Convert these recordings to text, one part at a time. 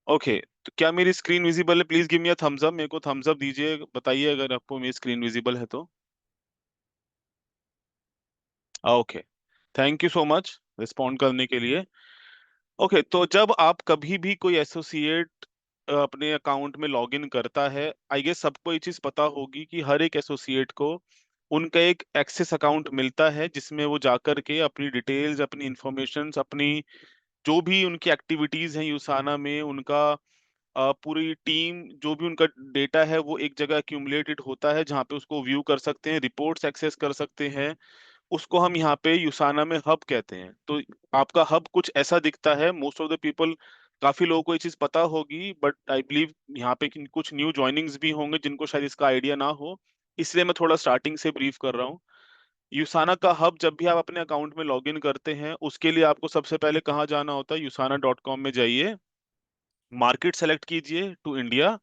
Okay, तो क्या मेरी स्क्रीन विजिबल है? Please give me a thumbs up, मेरे को थम्स अप दीजिए, बताइए अगर आपको मेरी स्क्रीन विजिबल है तो। Okay, thank you so much respond करने के लिए। ओके, तो जब आप कभी भी कोई एसोसिएट अपने अकाउंट में लॉगिन करता है, आई गेस सबको ये चीज पता होगी कि हर एक एसोसिएट को उनका एक एक्सेस अकाउंट मिलता है जिसमें वो जाकर के अपनी डिटेल्स, अपनी इंफॉर्मेशंस, अपनी जो भी उनकी एक्टिविटीज हैं यूसाना में, उनका पूरी टीम, जो भी उनका डेटा है वो एक जगह एक्यूमुलेटेड होता है जहाँ पे उसको व्यू कर सकते हैं, रिपोर्ट्स एक्सेस कर सकते हैं। उसको हम यहाँ पे यूसाना में हब कहते हैं। तो आपका हब कुछ ऐसा दिखता है। मोस्ट ऑफ द पीपल, काफी लोगों को ये चीज पता होगी, बट आई बिलीव यहाँ पे कुछ न्यू ज्वाइनिंग्स भी होंगे जिनको शायद इसका आइडिया ना हो, इसलिए मैं थोड़ा स्टार्टिंग से ब्रीफ कर रहा हूँ। यूसाना का हब जब भी आप अपने अकाउंट में लॉगिन करते हैं, उसके लिए आपको सबसे पहले कहाँ जाना होता है? यूसाना.com में जाइए, मार्केट सेलेक्ट कीजिए टू इंडिया,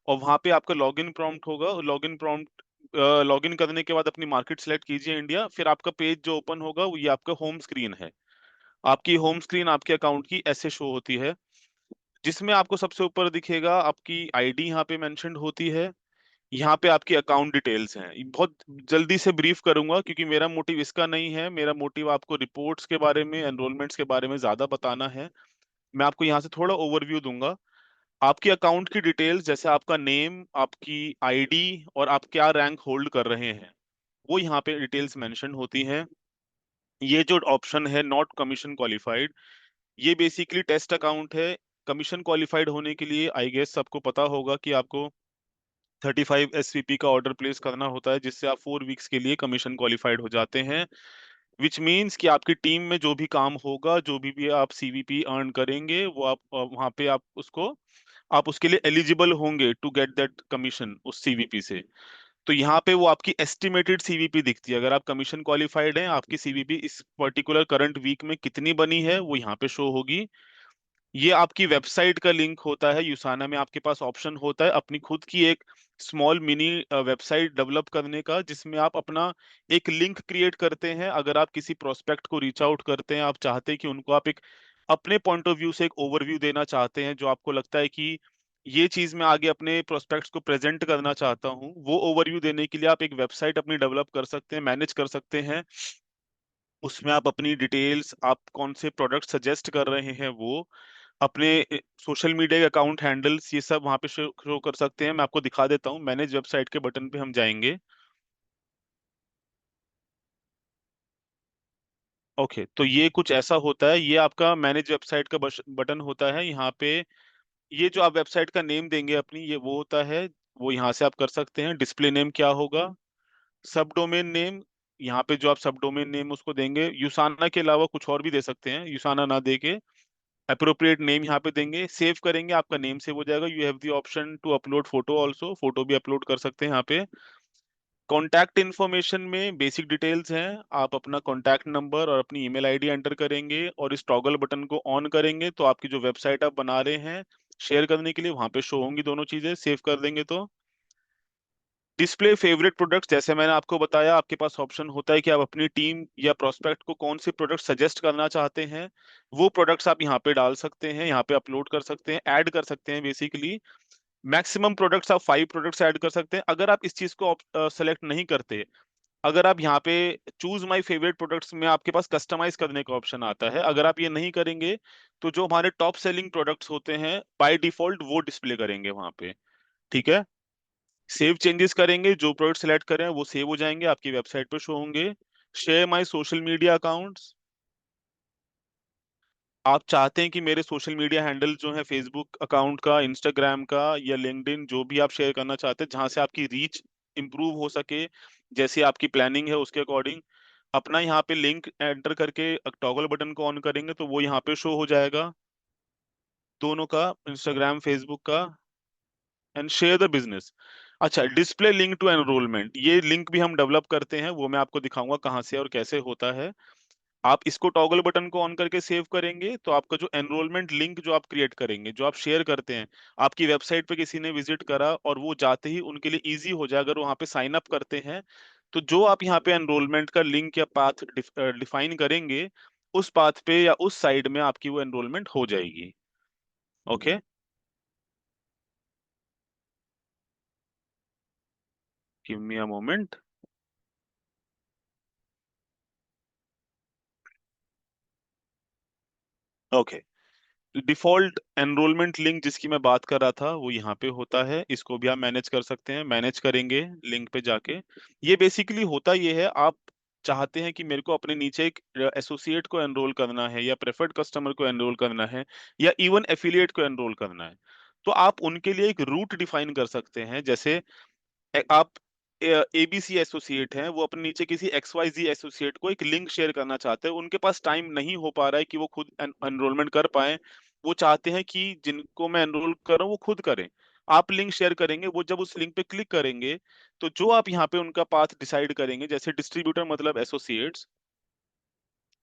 और वहां पे आपका लॉगिन प्रॉम्प्ट होगा। लॉगिन प्रॉम्प्ट लॉगिन करने के बाद अपनी मार्केट सेलेक्ट कीजिए इंडिया, फिर आपका पेज जो ओपन होगा वो ये आपका होम स्क्रीन है। आपकी होम स्क्रीन आपके अकाउंट की ऐसे शो होती है, जिसमें आपको सबसे ऊपर दिखेगा आपकी आईडी यहाँ पे मेंशन्ड होती है। यहाँ पे आपकी अकाउंट डिटेल्स हैं। ये बहुत जल्दी से ब्रीफ करूंगा क्योंकि मेरा मोटिव इसका नहीं है। मेरा मोटिव आपको रिपोर्ट्स के बारे में, एनरोलमेंट्स के बारे में ज्यादा बताना है। मैं आपको यहाँ से थोड़ा ओवरव्यू दूंगा। आपकी अकाउंट की डिटेल्स, जैसे आपका नेम, आपकी आईडी और आप क्या रैंक होल्ड कर रहे हैं, वो यहाँ पे डिटेल्स मेंशन होती हैं। ये जो ऑप्शन है नॉट कमीशन क्वालिफाइड, ये बेसिकली टेस्ट अकाउंट है। कमीशन क्वालिफाइड होने के लिए आई गेस सबको पता होगा कि आपको 35 SVP का ऑर्डर प्लेस करना होता है, जिससे आप 4 वीक्स के लिए कमीशन क्वालिफाइड हो जाते हैं। विच मीन्स कि आपकी टीम में जो भी काम होगा, जो भी आप सीवीपी अर्न करेंगे, वो आप वहां पे आप उसके लिए एलिजिबल होंगे टू गेट दैट कमीशन उस सीवीपी से। तो यहाँ पे वो आपकी एस्टिमेटेड सीवीपी दिखती है। अगर आप कमीशन क्वालिफाइड हैं, आपकी सीवीपी इस पर्टिकुलर करंट वीक में कितनी बनी है वो यहाँ पे शो होगी। ये आपकी वेबसाइट का लिंक होता है। यूसाना में आपके पास ऑप्शन होता है अपनी खुद की एक स्मॉल मिनी वेबसाइट डेवलप करने का, जिसमें आप अपना एक लिंक क्रिएट करते हैं। अगर आप किसी प्रोस्पेक्ट को रीच आउट करते हैं, आप चाहते हैं कि उनको आप एक अपने पॉइंट ऑफ व्यू से एक ओवरव्यू देना चाहते हैं, जो आपको लगता है कि ये चीज मैं आगे अपने प्रोस्पेक्ट्स को प्रेजेंट करना चाहता हूँ, वो ओवरव्यू देने के लिए आप एक वेबसाइट अपनी डेवलप कर सकते हैं, मैनेज कर सकते हैं। उसमें आप अपनी डिटेल्स, आप कौन से प्रोडक्ट सजेस्ट कर रहे हैं, वो अपने सोशल मीडिया के अकाउंट हैंडल्स, ये सब वहां पे शो कर सकते हैं। मैं आपको दिखा देता हूँ, मैनेज वेबसाइट के बटन पे हम जाएंगे। ओके, तो ये कुछ ऐसा होता है, ये आपका मैनेज वेबसाइट का बटन होता है। यहाँ पे ये जो आप वेबसाइट का नेम देंगे अपनी, ये वो होता है, वो यहाँ से आप कर सकते हैं। डिस्प्ले नेम क्या होगा, सब डोमेन नेम, यहाँ पे जो आप सब डोमेन नेम उसको देंगे, यूसाना के अलावा कुछ और भी दे सकते हैं, यूसाना ना दे के अप्रोप्रिएट नेम यहाँ पे देंगे। सेव करेंगे, आपका नेम सेव हो जाएगा। You have the option to upload photo also, photo भी अपलोड कर सकते हैं यहाँ पे। कॉन्टैक्ट इन्फॉर्मेशन में बेसिक डिटेल्स हैं। आप अपना कॉन्टैक्ट नंबर और अपनी ईमेल आईडी एंटर करेंगे और इस टॉगल बटन को ऑन करेंगे तो आपकी जो वेबसाइट आप बना रहे हैं शेयर करने के लिए, वहां पे शो होंगी दोनों चीजें। सेव कर देंगे तो डिस्प्ले फेवरेट प्रोडक्ट्स, जैसे मैंने आपको बताया, आपके पास ऑप्शन होता है कि आप अपनी टीम या प्रोस्पेक्ट को कौन से प्रोडक्ट सजेस्ट करना चाहते हैं, वो प्रोडक्ट्स आप यहाँ पे डाल सकते हैं, यहाँ पे अपलोड कर सकते हैं, ऐड कर सकते हैं। बेसिकली मैक्सिमम प्रोडक्ट्स आप 5 प्रोडक्ट्स ऐड कर सकते हैं। अगर आप इस चीज को सेलेक्ट नहीं करते, अगर आप यहाँ पे चूज माय फेवरेट प्रोडक्ट्स में आपके पास कस्टमाइज करने का ऑप्शन आता है, अगर आप ये नहीं करेंगे तो जो हमारे टॉप सेलिंग प्रोडक्ट्स होते हैं बाय डिफॉल्ट वो डिस्प्ले करेंगे वहां पे। ठीक है, सेव चेंजेस करेंगे, जो प्रोडक्ट सेलेक्ट करें वो सेव हो जाएंगे, आपकी वेबसाइट पर शो होंगे। Share my social media accounts, आप चाहते हैं कि मेरे सोशल मीडिया हैंडल जो है, फेसबुक अकाउंट का, इंस्टाग्राम का या लिंक्डइन, जो भी आप शेयर करना चाहते हैं जहां से आपकी रीच इंप्रूव हो सके, जैसी आपकी प्लानिंग है उसके अकॉर्डिंग, अपना यहाँ पे लिंक एंटर करके टॉगल बटन को ऑन करेंगे तो वो यहाँ पे शो हो जाएगा, दोनों का, इंस्टाग्राम फेसबुक का। And share the business. अच्छा, डिस्प्ले लिंक टू एनरोलमेंट, ये लिंक भी हम डेवलप करते हैं, वो मैं आपको दिखाऊंगा कहाँ से और कैसे होता है। आप इसको टॉगल बटन को ऑन करके सेव करेंगे तो आपका जो एनरोलमेंट लिंक जो आप क्रिएट करेंगे, जो आप शेयर करते हैं, आपकी वेबसाइट पे किसी ने विजिट करा और वो जाते ही उनके लिए इजी हो जाए, अगर वो वहाँ पे साइन अप करते हैं, तो जो आप यहाँ पे एनरोलमेंट का लिंक या पाथ डिफाइन करेंगे, उस पाथ पे या उस साइड में आपकी वो एनरोलमेंट हो जाएगी। Okay, give me a moment. Okay, default enrolment link जिसकी मैं बात कर रहा था वो यहाँ पे होता है, इसको भी आप मैनेज कर सकते हैं। मैनेज करेंगे लिंक पे जाके, ये बेसिकली होता ये है, आप चाहते हैं कि मेरे को अपने नीचे एक एसोसिएट को एनरोल करना है, या प्रेफर्ड कस्टमर को एनरोल करना है, या इवन एफिलिएट को एनरोल करना है, तो आप उनके लिए एक रूट डिफाइन कर सकते हैं। जैसे आप एबीसी एसोसिएट हैं, वो अपने नीचे किसी एक्स वाई जी एसोसिएट को एक लिंक शेयर करना चाहते हैं, उनके पास टाइम नहीं हो पा रहा है कि वो खुद एनरोलमेंट कर पाए, वो चाहते हैं कि जिनको मैं एनरोल कर रहा हूँ वो खुद करें। आप लिंक शेयर करेंगे, वो जब उस लिंक पे क्लिक करेंगे, तो जो आप यहाँ पे उनका पाथ डिसाइड करेंगे, जैसे डिस्ट्रीब्यूटर मतलब एसोसिएट्स,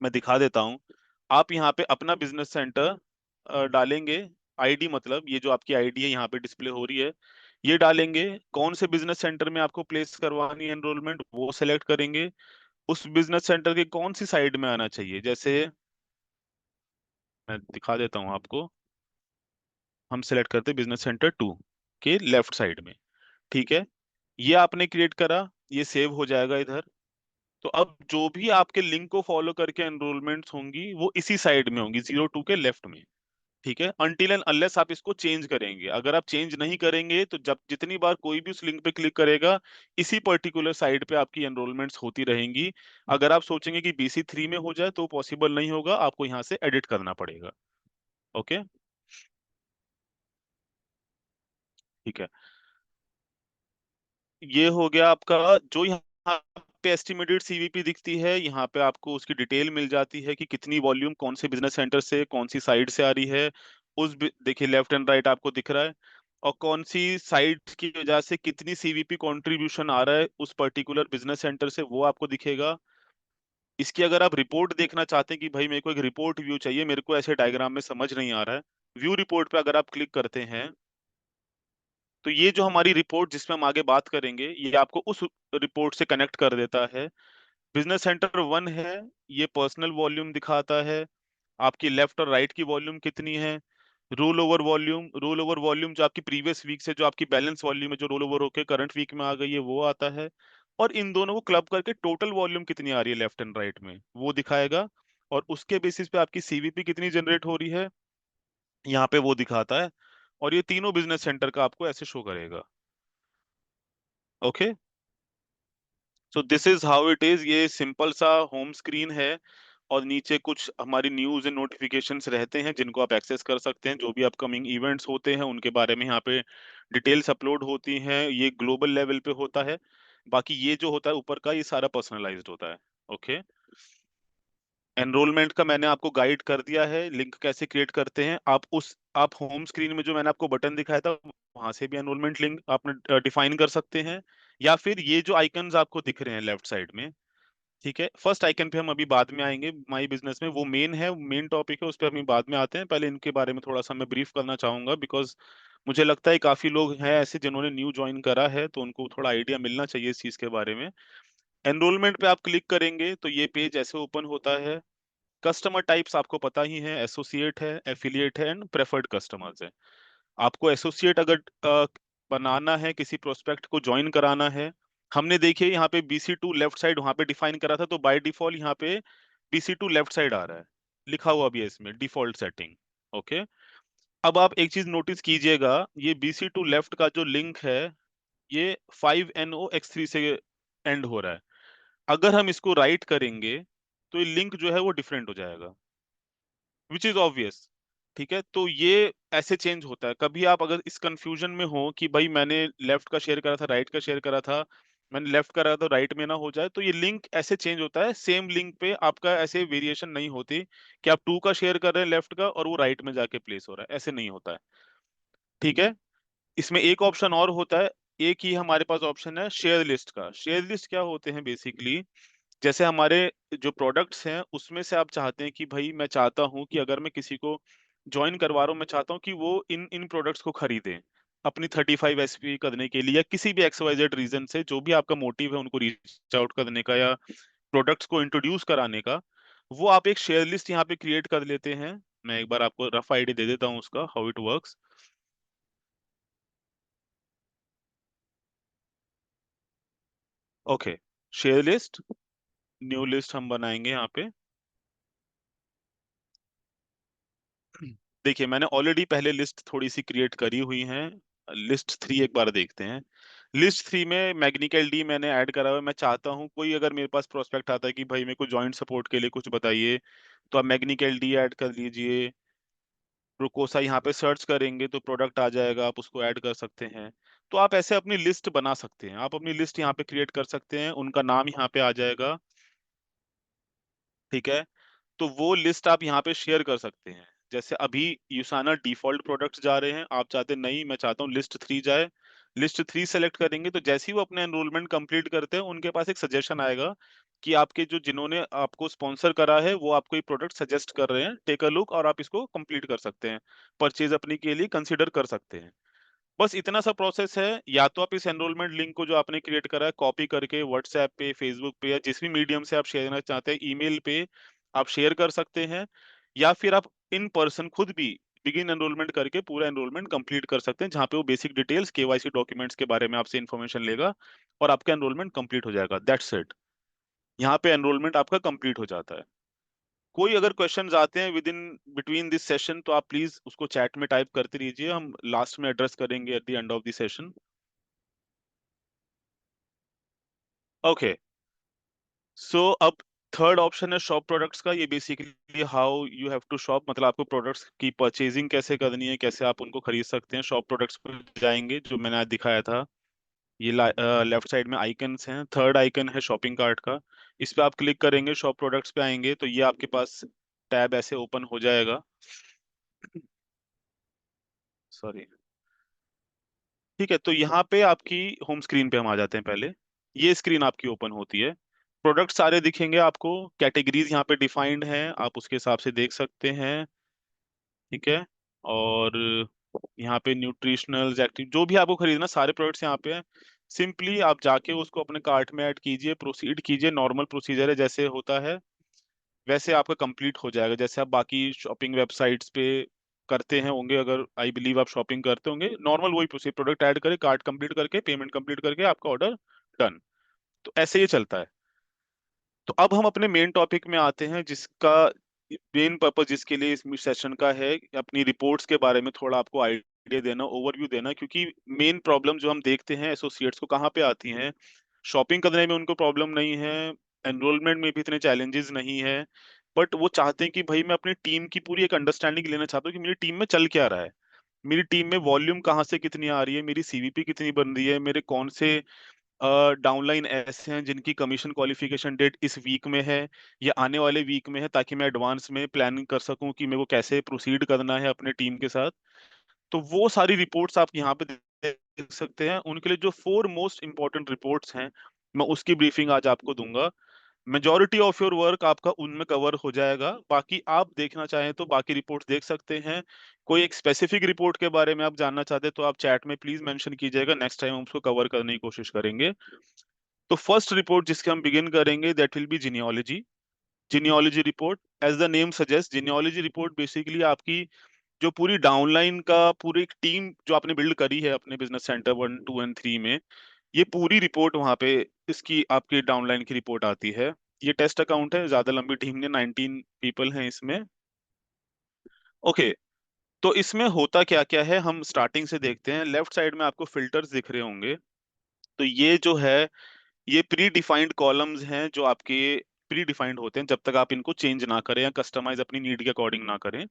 मैं दिखा देता हूँ। आप यहाँ पे अपना बिजनेस सेंटर डालेंगे, आईडी मतलब ये जो आपकी आईडी है यहाँ पे डिस्प्ले हो रही है, ये डालेंगे। कौन से बिजनेस सेंटर में आपको प्लेस करवानी है एनरोलमेंट, वो सेलेक्ट करेंगे। उस बिजनेस सेंटर के कौन सी साइड में आना चाहिए, जैसे मैं दिखा देता हूँ आपको। हम सेलेक्ट करते हैं बिजनेस सेंटर 2 के लेफ्ट साइड में। ठीक है, ये आपने क्रिएट करा, ये सेव हो जाएगा इधर। तो अब जो भी आपके लिंक को फॉलो करके एनरोलमेंट्स होंगी वो इसी साइड में होंगी, 02 के लेफ्ट में। ठीक है, अनटिल एंड अनलेस आप इसको चेंज करेंगे। अगर आप चेंज नहीं करेंगे तो जब जितनी बार कोई भी उस लिंक पे क्लिक करेगा, इसी पर्टिकुलर साइड पे आपकी एनरोलमेंट्स होती रहेंगी। अगर आप सोचेंगे कि BC3 में हो जाए तो पॉसिबल नहीं होगा, आपको यहाँ से एडिट करना पड़ेगा। ओके, ठीक है। ये हो गया आपका, जो यहाँ पे एस्टिमेटेड सीवीपी दिखती है, यहाँ पे आपको उसकी डिटेल मिल जाती है कि कितनी वॉल्यूम कौन से बिजनेस सेंटर से कौन सी साइड से आ रही है। देखिए लेफ्ट एंड राइट आपको दिख रहा है, और कौन सी साइड की वजह से कितनी सीवीपी कंट्रीब्यूशन आ रहा है उस पर्टिकुलर बिजनेस सेंटर से, वो आपको दिखेगा। इसकी अगर आप रिपोर्ट देखना चाहते हैं कि भाई मेरे को एक रिपोर्ट व्यू चाहिए, मेरे को ऐसे डायग्राम में समझ नहीं आ रहा है, व्यू रिपोर्ट पे अगर आप क्लिक करते हैं, तो ये जो हमारी रिपोर्ट जिसमें हम आगे बात करेंगे, ये आपको उस रिपोर्ट से कनेक्ट कर देता है। बिजनेस सेंटर 1 है, ये पर्सनल वॉल्यूम दिखाता है, आपकी लेफ्ट और राइट की वॉल्यूम कितनी है। रोल ओवर वॉल्यूम जो आपकी प्रीवियस वीक से जो आपकी बैलेंस वॉल्यूम है, जो रोल ओवर होकर करंट वीक में आ गई है, वो आता है। और इन दोनों को क्लब करके टोटल वॉल्यूम कितनी आ रही है लेफ्ट एंड राइट में, वो दिखाएगा। और उसके बेसिस पे आपकी सीवीपी कितनी जनरेट हो रही है, यहाँ पे वो दिखाता है। और ये तीनों बिजनेस सेंटर का आपको ऐसे शो करेगा। Okay, so this is how it is. ये सिंपल सा होम स्क्रीन है, और नीचे कुछ हमारी न्यूज एंड नोटिफिकेशंस रहते हैं जिनको आप एक्सेस कर सकते हैं। जो भी अपकमिंग इवेंट्स होते हैं उनके बारे में यहाँ पे डिटेल्स अपलोड होती हैं। ये ग्लोबल लेवल पे होता है। बाकी ये जो होता है ऊपर का, ये सारा पर्सनलाइज्ड होता है। ओके, एनरोलमेंट का मैंने आपको गाइड कर दिया है, लिंक कैसे क्रिएट करते हैं। आप होम स्क्रीन में जो मैंने आपको बटन दिखाया था, वहां से भी एनरोलमेंट लिंक आपने डिफाइन कर सकते हैं। या फिर ये जो आइकन्स आपको दिख रहे हैं लेफ्ट साइड में, ठीक है, फर्स्ट आइकन पे हम अभी बाद में आएंगे, माई बिजनेस में वो मेन है, मेन टॉपिक है, उस पर हम बाद में आते हैं। पहले इनके बारे में थोड़ा सा मैं ब्रीफ करना चाहूंगा, बिकॉज मुझे लगता है काफी लोग हैं ऐसे जिन्होंने न्यू ज्वाइन करा है, तो उनको थोड़ा आइडिया मिलना चाहिए इस चीज के बारे में। एनरोलमेंट पे आप क्लिक करेंगे तो ये पेज ऐसे ओपन होता है। कस्टमर टाइप्स आपको पता ही है, एसोसिएट है, एफिलिएट है एंड प्रेफर्ड कस्टमर्स है। आपको एसोसिएट अगर बनाना है, किसी प्रोस्पेक्ट को ज्वाइन कराना है, हमने देखिए यहाँ पे BC2 लेफ्ट साइड वहां पे डिफाइन करा था, तो बाय डिफॉल्ट यहाँ पे BC2 लेफ्ट साइड आ रहा है, लिखा हुआ भी है इसमें डिफॉल्ट सेटिंग। ओके, अब आप एक चीज नोटिस कीजिएगा, ये BC2 लेफ्ट का जो लिंक है, ये 5NOx3 से एंड हो रहा है। अगर हम इसको राइट करेंगे तो ये लिंक जो है वो डिफरेंट हो जाएगा, विच इज ऑब्वियस। ठीक है, तो ये ऐसे चेंज होता है। कभी आप अगर इस कंफ्यूजन में हो कि भाई मैंने लेफ्ट का शेयर करा था, राइट का शेयर करा था, मैंने लेफ्ट करा तो राइट में ना हो जाए, तो ये लिंक ऐसे चेंज होता है। सेम लिंक पे आपका ऐसे वेरिएशन नहीं होती कि आप 2 का शेयर कर रहे हैं लेफ्ट का और वो राइट में जाके प्लेस हो रहा है, ऐसे नहीं होता है। ठीक है, इसमें एक ऑप्शन और होता है। एक ही हमारे पास ऑप्शन है शेयर लिस्ट का। शेयर लिस्ट क्या होते हैं बेसिकली, जैसे हमारे जो प्रोडक्ट्स हैं उसमें से आप चाहते हैं कि भाई मैं चाहता हूं कि अगर मैं किसी को ज्वाइन करवा रहा हूं, मैं चाहता हूं कि वो इन इन प्रोडक्ट्स को खरीदें अपनी 35 SP करने के लिए, या किसी भी XYZ रीजन से, जो भी आपका मोटिव है उनको रीच आउट करने का या प्रोडक्ट्स को इंट्रोड्यूस कराने का, वो आप एक शेयर लिस्ट यहाँ पे क्रिएट कर लेते हैं। मैं एक बार आपको रफ आइडिया दे देता हूँ उसका, how it works. Okay, share list, new list हम बनाएंगे यहाँ पे। देखिए मैंने ऑलरेडी पहले लिस्ट थोड़ी सी क्रिएट करी हुई है। लिस्ट थ्री एक बार देखते हैं। लिस्ट थ्री में मैग्निकल डी मैंने ऐड करा हुआ है। मैं चाहता हूँ कोई अगर मेरे पास प्रोस्पेक्ट आता है कि भाई मेरे को जॉइंट सपोर्ट के लिए कुछ बताइए, तो आप मैग्निकल डी ऐड कर लीजिए। प्रोकोसा यहाँ पे सर्च करेंगे तो प्रोडक्ट आ जाएगा, आप उसको ऐड कर सकते हैं। तो आप ऐसे अपनी लिस्ट बना सकते हैं, आप अपनी लिस्ट यहाँ पे क्रिएट कर सकते हैं, उनका नाम यहाँ पे आ जाएगा। ठीक है, तो वो लिस्ट आप यहाँ पे शेयर कर सकते हैं। जैसे अभी यूसाना डिफॉल्ट प्रोडक्ट्स जा रहे हैं, आप चाहते हैं नहीं मैं चाहता हूँ लिस्ट थ्री जाए, लिस्ट थ्री सेलेक्ट करेंगे तो जैसे ही वो अपने एनरोलमेंट कंप्लीट करते हैं उनके पास एक सजेशन आएगा कि आपके जो जिन्होंने आपको स्पॉन्सर करा है वो आपको ये प्रोडक्ट सजेस्ट कर रहे हैं, टेक अ लुक और आप इसको कंप्लीट कर सकते हैं, परचेज अपने के लिए कंसिडर कर सकते हैं। बस इतना सा प्रोसेस है। या तो आप इस एनरोलमेंट लिंक को जो आपने क्रिएट करा है कॉपी करके व्हाट्सएप पे, फेसबुक पे या जिस भी मीडियम से आप शेयर करना चाहते हैं, ईमेल पे आप शेयर कर सकते हैं। या फिर आप इन पर्सन खुद भी बिगिन एनरोलमेंट करके पूरा एनरोलमेंट कंप्लीट कर सकते हैं, जहां पे वो बेसिक डिटेल्स केवाईसी डॉक्यूमेंट्स के बारे में आपसे इन्फॉर्मेशन लेगा और आपका एनरोलमेंट कंप्लीट हो जाएगा। That's it. यहाँ पे एनरोलमेंट आपका कंप्लीट हो जाता है। कोई अगर क्वेश्चंस आते हैं with in between this session तो आप प्लीज उसको चैट में टाइप करते रहिए, हम लास्ट में एड्रेस करेंगे at the end of the session. Okay, so अब थर्ड ऑप्शन है शॉप प्रोडक्ट्स का। ये basically how you have to shop, मतलब आपको प्रोडक्ट्स की परचेजिंग कैसे करनी है, कैसे आप उनको खरीद सकते हैं। शॉप प्रोडक्ट्स पे जाएंगे जो मैंने आज दिखाया था, ये लेफ्ट साइड में आइकन्स हैं, थर्ड आइकन है शॉपिंग कार्ट का। इस पे आप क्लिक करेंगे, शॉप प्रोडक्ट्स पे आएंगे तो ये आपके पास टैब ऐसे ओपन हो जाएगा। सॉरी। ठीक है, तो यहाँ पे आपकी होम स्क्रीन पे हम आ जाते हैं पहले। ये स्क्रीन आपकी ओपन होती है, प्रोडक्ट सारे दिखेंगे आपको, कैटेगरीज यहाँ पे डिफाइंड हैं, आप उसके हिसाब से देख सकते हैं। ठीक है, और यहाँ पे न्यूट्रिशनल एक्टिव जो भी आपको खरीदना सारे प्रोडक्ट्स यहाँ पे हैं। सिंपली आप जाके उसको अपने कार्ट में ऐड कीजिए, प्रोसीड कीजिए, नॉर्मल प्रोसीजर है जैसे होता है वैसे आपका कंप्लीट हो जाएगा, जैसे आप बाकी शॉपिंग वेबसाइट्स पे करते हैं होंगे। अगर आई बिलीव आप शॉपिंग करते होंगे, नॉर्मल वही प्रोसीजर, प्रोडक्ट ऐड करें, कार्ट कंप्लीट करके पेमेंट कंप्लीट करके आपका ऑर्डर डन। तो ऐसे ही चलता है। तो अब हम अपने मेन टॉपिक में आते हैं, जिसका मेन पर्पस जिसके लिए इस सेशन का है, अपनी रिपोर्ट्स के बारे में थोड़ा आपको आइडिया देना, ओवरव्यू देना। क्योंकि मेन प्रॉब्लम जो हम देखते हैं एसोसिएट्स को कहाँ पे आती हैं, शॉपिंग करने में उनको प्रॉब्लम नहीं है, एनरोलमेंट में भी इतने चैलेंजेस नहीं है, बट वो चाहते हैं कि भाई मैं अपनी टीम की पूरी एक अंडरस्टैंडिंग लेना चाहता हूँ कि मेरी टीम में चल क्या रहा है, मेरी टीम में वॉल्यूम कहाँ से कितनी आ रही है, मेरी सीवीपी कितनी बन रही है, मेरे कौन से डाउनलाइन ऐसे हैं जिनकी कमीशन क्वालिफिकेशन डेट इस वीक में है या आने वाले वीक में है, ताकि मैं एडवांस में प्लानिंग कर सकूं कि मेरे को कैसे प्रोसीड करना है अपने टीम के साथ। तो वो सारी रिपोर्ट्स आप यहाँ पे देख सकते हैं। उनके लिए जो फोर मोस्ट इंपॉर्टेंट रिपोर्ट्स हैं मैं उसकी ब्रीफिंग आज आपको दूंगा। मेजॉरिटी ऑफ योर वर्क आपका उनमें कवर हो जाएगा, बाकी आप देखना चाहें तो बाकी रिपोर्ट्स देख सकते हैं। कोई एक स्पेसिफिक रिपोर्ट के बारे में आप जानना चाहते हैं तो आप चैट में प्लीज मेंशन कीजिएगा, नेक्स्ट टाइम हम उसको कवर करने की कोशिश करेंगे। तो फर्स्ट रिपोर्ट जिसके हम बिगिन करेंगे that will be genealogy. Genealogy report, as the name suggest, genealogy report basically आपकी जो पूरी डाउनलाइन का पूरी एक टीम जो आपने बिल्ड करी है अपने business centre one two and three में, ये पूरी रिपोर्ट वहां पे इसकी आपकी डाउनलाइन की रिपोर्ट आती है। ये टेस्ट अकाउंट है, ज्यादा लंबी टीम ने 19 पीपल हैं इसमें। ओके, तो इसमें होता क्या क्या है हम स्टार्टिंग से देखते हैं। लेफ्ट साइड में आपको फिल्टर्स दिख रहे होंगे, तो ये जो है ये प्री डिफाइंड कॉलम्स हैं जो आपके प्री डिफाइंड होते हैं, जब तक आप इनको चेंज ना करें या कस्टमाइज अपनी नीड के अकॉर्डिंग ना करें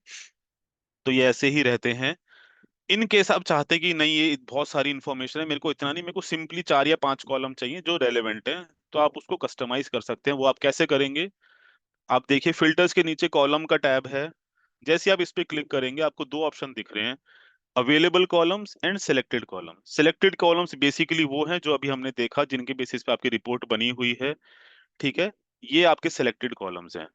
तो ये ऐसे ही रहते हैं। इन केस आप चाहते हैं कि नहीं ये बहुत सारी इन्फॉर्मेशन है, मेरे को इतना नहीं, मेरे को सिंपली चार या पांच कॉलम चाहिए जो रेलेवेंट है, तो आप उसको कस्टमाइज कर सकते हैं। वो आप कैसे करेंगे, आप देखिए फिल्टर्स के नीचे कॉलम का टैब है, जैसे आप इस पे क्लिक करेंगे आपको दो ऑप्शन दिख रहे हैं, available columns and selected columns. Selected columns basically वो हैं जो अभी हमने देखा जिनके बेसिस पे आपकी रिपोर्ट बनी हुई है। ठीक है, ये आपके सिलेक्टेड कॉलम्स हैं।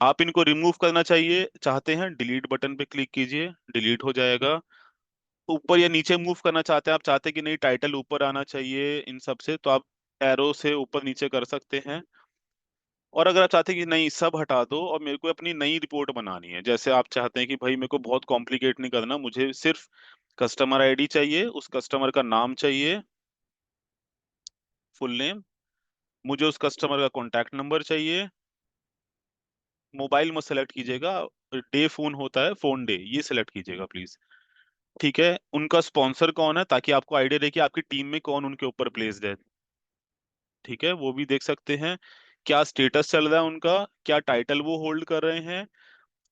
आप इनको रिमूव करना चाहिए चाहते हैं, डिलीट बटन पे क्लिक कीजिए, डिलीट हो जाएगा। ऊपर या नीचे मूव करना चाहते हैं, आप चाहते हैं कि नहीं टाइटल ऊपर आना चाहिए इन सब से, तो आप एरो से ऊपर नीचे कर सकते हैं। और अगर आप चाहते हैं कि नहीं सब हटा दो और मेरे को अपनी नई रिपोर्ट बनानी है, जैसे आप चाहते हैं कि भाई मेरे को बहुत कॉम्प्लिकेट नहीं करना, मुझे सिर्फ कस्टमर आईडी चाहिए, उस कस्टमर का नाम चाहिए, फुल नेम, मुझे उस कस्टमर का कॉन्टैक्ट नंबर चाहिए। मोबाइल मत सेलेक्ट कीजिएगा, डे फोन होता है, फोन डे ये सेलेक्ट कीजिएगा प्लीज। ठीक है, उनका स्पॉन्सर कौन है ताकि आपको आइडिया रहे कि आपकी टीम में कौन उनके ऊपर प्लेस्ड है। ठीक है, वो भी देख सकते हैं। क्या स्टेटस चल रहा है उनका, क्या टाइटल वो होल्ड कर रहे हैं।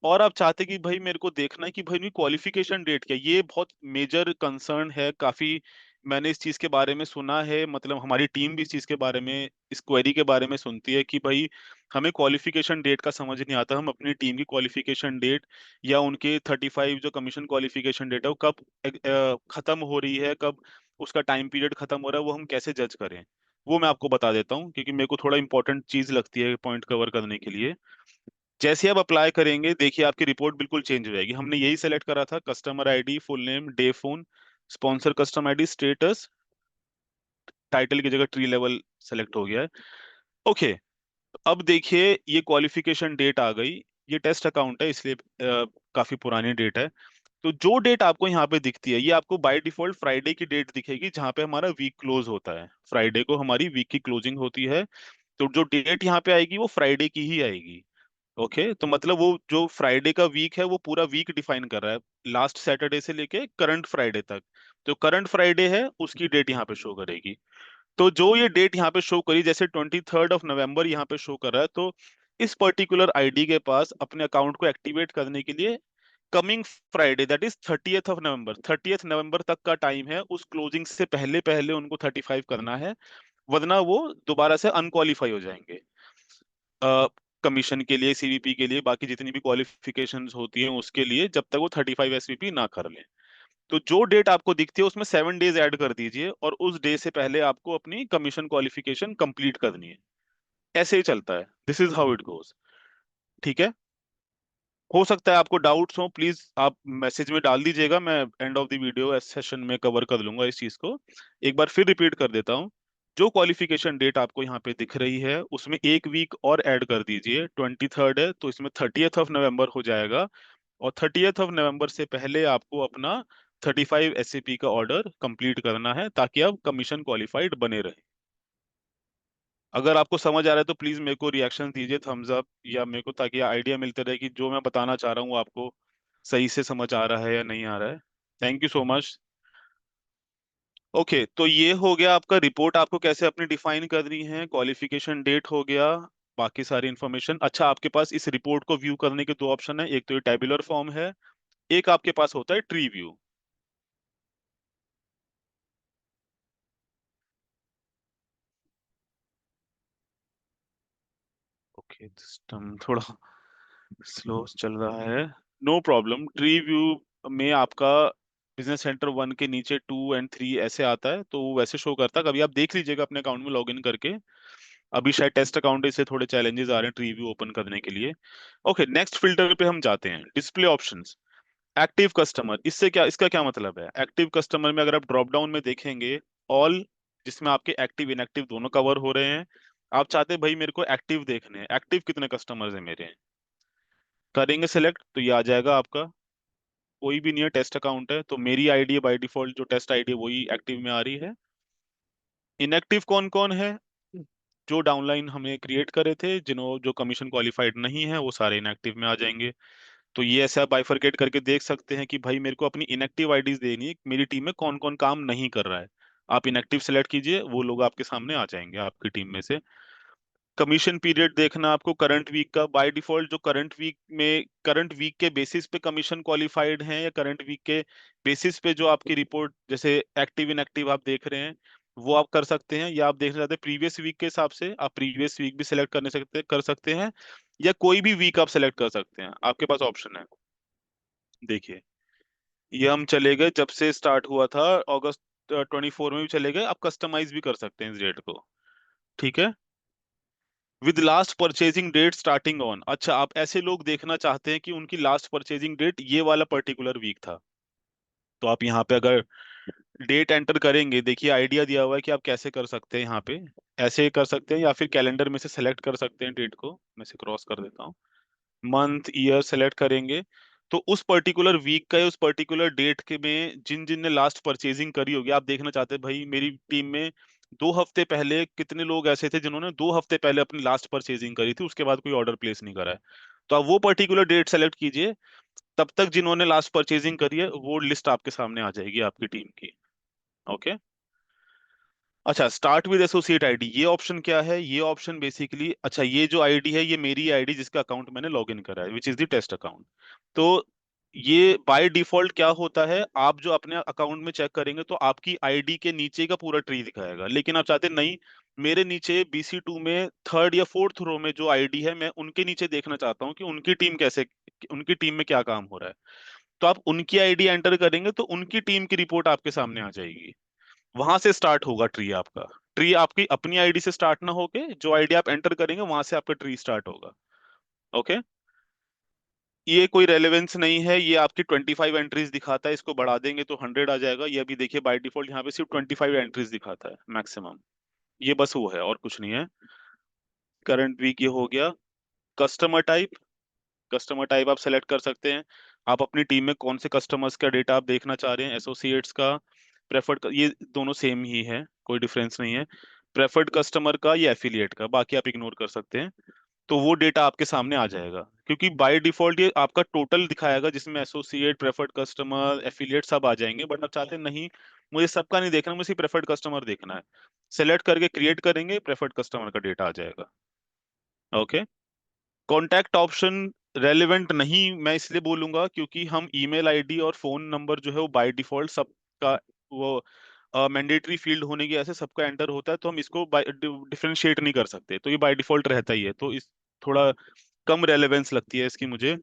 और आप चाहते कि भाई मेरे को देखना है कि भाई मेरी क्वालिफिकेशन डेट क्या है। ये बहुत मेजर कंसर्न है काफी। मैंने इस चीज के बारे में सुना है, मतलब हमारी टीम भी इस चीज के बारे में, इस क्वेरी के बारे में सुनती है कि भाई हमें क्वालिफिकेशन डेट का समझ नहीं आता। हम अपनी टीम की क्वालिफिकेशन डेट या उनके 35 जो कमीशन क्वालिफिकेशन डेट है वो कब खत्म हो रही है, कब उसका टाइम पीरियड खत्म हो रहा है, वो हम कैसे जज करें। वो मैं आपको बता देता हूँ क्योंकि मेरे को थोड़ा इंपॉर्टेंट चीज लगती है पॉइंट कवर करने के लिए। जैसे ही आप अप्लाई करेंगे देखिए आपकी रिपोर्ट बिल्कुल चेंज हो जाएगी। हमने यही सेलेक्ट करा था, customer ID, full name, day phone, sponsor custom ID, status, title की जगह ट्री लेवल सेलेक्ट हो गया है। ओके, अब देखिए ये क्वालिफिकेशन डेट आ गई। ये टेस्ट अकाउंट है इसलिए काफी पुरानी डेट है। तो जो डेट आपको यहाँ पे दिखती है ये आपको बाय डिफॉल्ट फ्राइडे की डेट दिखेगी जहाँ पे हमारा वीक क्लोज होता है। फ्राइडे को हमारी वीक की क्लोजिंग होती है। तो जो डेट यहाँ पे आएगी वो फ्राइडे की ही आएगी। ओके, तो मतलब वो जो फ्राइडे का वीक है वो पूरा वीक डिफाइन कर रहा है, लास्ट सैटरडे से लेके करंट फ्राइडे तक। तो करंट फ्राइडे है उसकी डेट यहाँ पे शो करेगी। तो जो ये डेट यहाँ पे शो करी, जैसे 23rd of November यहाँ पे शो कर रहा है, तो इस पर्टिकुलर आईडी के पास अपने अकाउंट को एक्टिवेट करने के लिए coming Friday that is 30th of November, 30th November तक का टाइम है। उस क्लोजिंग से पहले पहले उनको 35 करना है, वरना वो दोबारा से अनक्वालिफाई हो जाएंगे कमीशन के लिए, सीवीपी के लिए, बाकी जितनी भी क्वालिफिकेशंस होती हैं उसके लिए, जब तक वो 35 एसवीपी ना कर लें। तो जो डेट आपको दिखती है उसमें 7 डेज ऐड कर दीजिए और उस डे से पहले आपको अपनी कमीशन क्वालिफिकेशन कंप्लीट करनी है। ऐसे ही चलता है, this is how it goes. ठीक है, हो सकता है आपको डाउट्स हो, प्लीज आप मैसेज में डाल दीजिएगा, मैं and of the video session में कवर कर लूंगा इस चीज को। एक बार फिर रिपीट कर देता हूँ। जो क्वालिफिकेशन डेट आपको यहाँ पे दिख रही है उसमें एक वीक और ऐड कर दीजिए। 23rd है तो इसमें 30th of November हो जाएगा। और 30th of November से पहले आपको अपना 35 एससीपी का ऑर्डर कंप्लीट करना है ताकि आप कमीशन क्वालिफाइड बने रहे। अगर आपको समझ आ रहा है तो प्लीज मेरे को रिएक्शन दीजिए, थम्स अप या मेरे को, ताकि आइडिया मिलते रहे कि जो मैं बताना चाह रहा हूँ वो आपको सही से समझ आ रहा है या नहीं आ रहा है। Thank you so much. Okay, तो ये हो गया आपका रिपोर्ट, आपको कैसे अपनी डिफाइन करनी है, क्वालिफिकेशन डेट हो गया, बाकी सारी इन्फॉर्मेशन। अच्छा, आपके पास इस रिपोर्ट को व्यू करने के दो ऑप्शन है, एक तो ये टेबुलर फॉर्म है, एक आपके पास होता है ट्री व्यू। ओके, सिस्टम थोड़ा स्लो चल रहा है, नो प्रॉब्लम। ट्री व्यू में आपका बिजनेस सेंटर 1 के नीचे 2 और 3 ऐसे आता है, तो वो वैसे शो करता है। कभी आप देख लीजिएगा अपने अकाउंट में लॉगिन करके। अभी शायद टेस्ट अकाउंट है, इससे थोड़े चैलेंजेस आ रहे हैं ट्री व्यू ओपन करने के लिए। ओके, नेक्स्ट फिल्टर पे हम जाते हैं, डिस्प्ले ऑप्शंस। एक्टिव कस्टमर, इससे क्या, इसका क्या मतलब है? एक्टिव कस्टमर में अगर आप ड्रॉप डाउन में देखेंगे, ऑल, जिसमें आपके एक्टिव इनएक्टिव दोनों कवर हो रहे हैं। आप चाहते हैं भाई मेरे को एक्टिव देखने हैं, एक्टिव कितने कस्टमर्स हैं मेरे, करेंगे सेलेक्ट तो ये आ जाएगा आपका। कोई भी नहीं है, टेस्ट अकाउंट है, तो मेरी आईडी है बाय डिफॉल्ट, जो टेस्ट आईडी है वही एक्टिव में आ रही है। इनएक्टिव कौन कौन है? जो डाउनलाइन हमने क्रिएट करे थे, जिन्हों जो कमीशन क्वालिफाइड नहीं है वो सारे इनएक्टिव में आ जाएंगे। तो ये ऐसा बाइफरकेट करके देख सकते हैं कि भाई मेरे को अपनी इनएक्टिव आईडीज देनी है, मेरी टीम में कौन कौन काम नहीं कर रहा है। आप इनएक्टिव सेलेक्ट कीजिए, वो लोग आपके सामने आ जाएंगे आपकी टीम में से। कमीशन पीरियड देखना आपको करंट वीक का, बाय डिफॉल्ट जो करंट वीक में, करंट वीक के बेसिस पे कमीशन क्वालिफाइड हैं या करंट वीक के बेसिस पे जो आपकी रिपोर्ट, जैसे एक्टिव इनएक्टिव आप देख रहे हैं, वो आप कर सकते हैं। या आप देखना चाहते हैं प्रीवियस वीक के हिसाब से, आप प्रीवियस वीक भी सिलेक्ट करने सकते कर सकते हैं, या कोई भी वीक आप सेलेक्ट कर सकते हैं, आपके पास ऑप्शन है। देखिए, ये हम चले गए जब से स्टार्ट हुआ था, अगस्त 24 में भी चले गए, आप कस्टमाइज भी कर सकते हैं इस डेट को। ठीक है, with last purchasing date starting on. अच्छा, आप ऐसे लोग देखना चाहते हैं कि उनकी लास्ट परचेजिंग डेट ये वाला पर्टिकुलर वीक था, तो आप यहाँ पे अगर डेट एंटर करेंगे, देखिए आइडिया दिया हुआ है कि आप कैसे कर सकते हैं यहाँ पे। ऐसे कर सकते हैं या फिर कैलेंडर में से सेलेक्ट कर सकते हैं डेट को, मैं से क्रॉस कर देता हूँ, मंथ ईयर सेलेक्ट करेंगे। तो उस पर्टिकुलर वीक का या उस पर्टिकुलर डेट के में जिन जिन ने लास्ट परचेजिंग करी होगी, आप देखना चाहते हैं भाई मेरी टीम में 2 हफ्ते पहले कितने लोग ऐसे थे जिन्होंने 2 हफ्ते पहले अपनी लास्ट परचेजिंग करी थी, उसके बाद कोई ऑर्डर प्लेस नहीं करा है। तो आप वो पर्टिकुलर डेट सेलेक्ट कीजिए, तब तक जिन्होंने लास्ट परचेजिंग करी है वो लिस्ट आपके सामने आ जाएगी आपकी टीम की। ओके। अच्छा, स्टार्ट विद एसोसिएट आईडी, ये ऑप्शन क्या है? ये ऑप्शन बेसिकली, अच्छा ये जो आईडी है ये मेरी आईडी जिसका अकाउंट मैंने लॉग इन करा है, which is the test account. तो ये बाय डिफॉल्ट क्या होता है, आप जो अपने अकाउंट में चेक करेंगे तो आपकी आईडी के नीचे का पूरा ट्री दिखाएगा, लेकिन आप चाहते नहीं, मेरे नीचे BC2 में थर्ड या फोर्थ रो में जो आईडी है मैं उनके नीचे देखना चाहता हूँ कि उनकी टीम कैसे, उनकी टीम में क्या काम हो रहा है। तो आप उनकी आईडी एंटर करेंगे तो उनकी टीम की रिपोर्ट आपके सामने आ जाएगी। वहां से स्टार्ट होगा ट्री आपका। ट्री आपकी अपनी आईडी से स्टार्ट ना होके जो आईडी आप एंटर करेंगे वहां से आपका ट्री स्टार्ट होगा। ओके। ये कोई रेलेवेंस नहीं है, ये आपकी 25 एंट्रीज दिखाता है, इसको बढ़ा देंगे तो 100 आ जाएगा। ये अभी देखिए बाय डिफॉल्ट यहाँ पे सिर्फ 25 एंट्रीज दिखाता है मैक्सिमम। ये बस वो है और कुछ नहीं है। करंट वीक ये हो गया। कस्टमर टाइप, कस्टमर टाइप आप सेलेक्ट कर सकते हैं। आप अपनी टीम में कौन से कस्टमर्स का डेटा आप देखना चाह रहे हैं, एसोसिएट्स का, प्रेफर्ड, ये दोनों सेम ही है, कोई डिफरेंस नहीं है। प्रेफर्ड कस्टमर का या एफिलिएट का, बाकी आप इग्नोर कर सकते हैं। तो वो डेटा आपके सामने आ जाएगा, क्योंकि बाय डिफॉल्ट ये आपका टोटल दिखाएगा जिसमें एसोसिएट, प्रेफर्ड कस्टमर, एफिलिएट सब आ जाएंगे। बट आप चाहते हैं नहीं, मुझे सबका नहीं देखना, मुझे सिर्फ प्रेफर्ड कस्टमर देखना है, सेलेक्ट करके क्रिएट करेंगे, प्रेफर्ड कस्टमर का डेटा आ जाएगा। ओके। कॉन्टैक्ट ऑप्शन रेलेवेंट नहीं मैं इसलिए बोलूंगा क्योंकि हम ईमेल आईडी और फोन नंबर जो है वो बाय डिफॉल्ट सबका, वो मैंडेटरी फील्ड होने की वजह से सबका एंटर होता है, तो हम इसको डिफरेंशिएट नहीं कर सकते, तो ये बाय डिफॉल्ट रहता ही है, तो इस थोड़ा कम रेलेवेंस लगती है इसकी मुझे।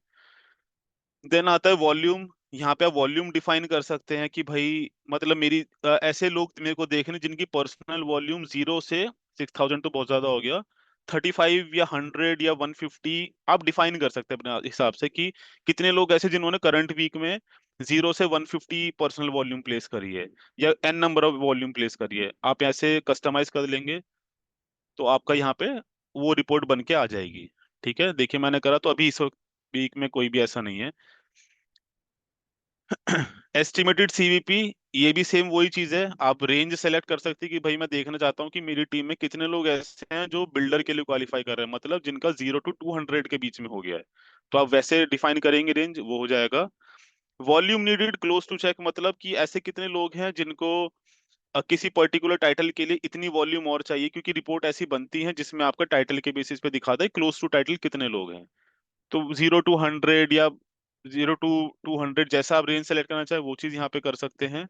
देन आता है वॉल्यूम। यहाँ पे आप वॉल्यूम डिफाइन कर सकते हैं कि भाई मतलब मेरी ऐसे लोग मेरे को देखने जिनकी पर्सनल वॉल्यूम 0 से 6000 तो बहुत ज्यादा हो गया, 35 या 100 या 150 आप डिफाइन कर सकते हैं अपने हिसाब से कि कितने लोग ऐसे जिन्होंने करंट वीक में 0 से 150 पर्सनल वॉल्यूम प्लेस करी है, या an number of volume place करी है, आप ऐसे कस्टमाइज कर लेंगे तो आपका यहाँ पे वो रिपोर्ट बन के आ जाएगी। ठीक है, देखिए मैंने करा तो अभी इस वीक में कोई भी ऐसा नहीं है। एस्टिमेटेड सीवीपी, ये भी सेम वही चीज है, आप रेंज सेलेक्ट कर सकते हैं कि भाई मैं देखना चाहता हूँ कि मेरी टीम में कितने लोग ऐसे हैं जो बिल्डर के लिए क्वालिफाई कर रहे हैं, मतलब जिनका 0 to 200 के बीच में हो गया है, तो आप वैसे डिफाइन करेंगे रेंज, वो हो जाएगा। Volume needed close to check, मतलब कि ऐसे कितने लोग हैं जिनको किसी पर्टिकुलर टाइटल के लिए इतनी वॉल्यूम और चाहिए, क्योंकि रिपोर्ट ऐसी बनती है जिसमें आपका टाइटल के बेसिस पे दिखाता है क्लोज टू टाइटल कितने लोग हैं। तो 0 to 100 या 0 to 200 जैसा आप रेंज सेलेक्ट करना चाहे वो चीज यहाँ पे कर सकते हैं।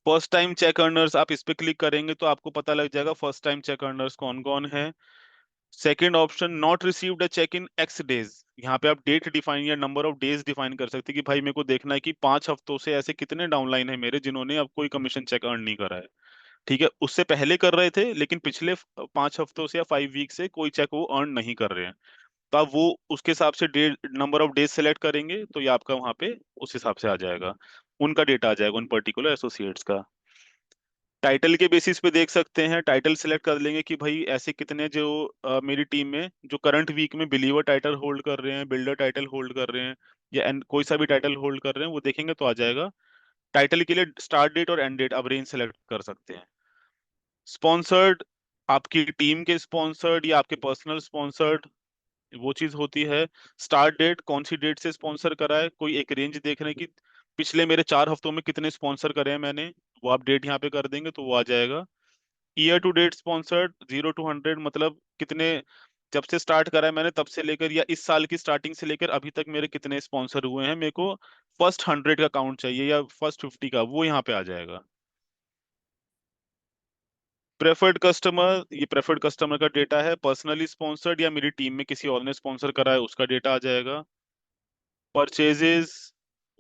फर्स्ट टाइम चेक अर्नर्स, आप इस पे क्लिक करेंगे तो आपको पता लग जाएगा फर्स्ट टाइम चेक अर्नर्स कौन कौन है। Second option, not received a check in X days, यहाँ पे आप डेट डिफाइन या नंबर ऑफ डेज डिफाइन कर सकते हैं कि भाई मेरे को देखना है कि 5 हफ्तों से ऐसे कितने डाउनलाइन है मेरे जिन्होंने अब कोई कमीशन चेक अर्न नहीं करा है। ठीक है, उससे पहले कर रहे थे लेकिन पिछले 5 हफ्तों से या 5 वीक से कोई चेक वो अर्न नहीं कर रहे हैं। तो आप वो उसके हिसाब से date, number of days select करेंगे तो ये आपका वहां पे उस हिसाब से आ जाएगा, उनका डेटा आ जाएगा उन पर्टिकुलर एसोसिएट्स का। टाइटल के बेसिस पे देख सकते हैं, टाइटल सेलेक्ट कर लेंगे कि भाई ऐसे कितने जो मेरी टीम में जो करंट वीक में बिलीवर टाइटल होल्ड कर रहे हैं, बिल्डर टाइटल होल्ड कर रहे हैं, या कोई सा भी टाइटल होल्ड कर रहे हैं वो देखेंगे तो आ जाएगा। टाइटल के लिए स्टार्ट डेट और एंड डेट आप रेंज सेलेक्ट कर सकते हैं। स्पॉन्सर्ड, आपकी टीम के स्पॉन्सर्ड या आपके पर्सनल स्पॉन्सर्ड, वो चीज होती है। स्टार्ट डेट, कौन सी डेट से स्पॉन्सर करा है, कोई एक रेंज देखने की, पिछले मेरे 4 हफ्तों में कितने स्पॉन्सर करे हैं मैंने, वो आप डेट यहाँ पे कर देंगे तो वो आ जाएगा। Year to date sponsored 0 to 100, मतलब कितने, जब से स्टार्ट करा है मैंने तब से लेकर, या इस साल की स्टार्टिंग से लेकर अभी तक मेरे कितने स्पॉन्सर हुए हैं, मेरे को फर्स्ट 100 का काउंट चाहिए या फर्स्ट 50 का, वो यहाँ पे आ जाएगा। प्रेफर्ड कस्टमर, ये प्रेफर्ड कस्टमर का डेटा है। पर्सनली स्पॉन्सर्ड या मेरी टीम में किसी और ने स्पॉन्सर करा है उसका डेटा आ जाएगा। परचेजेस,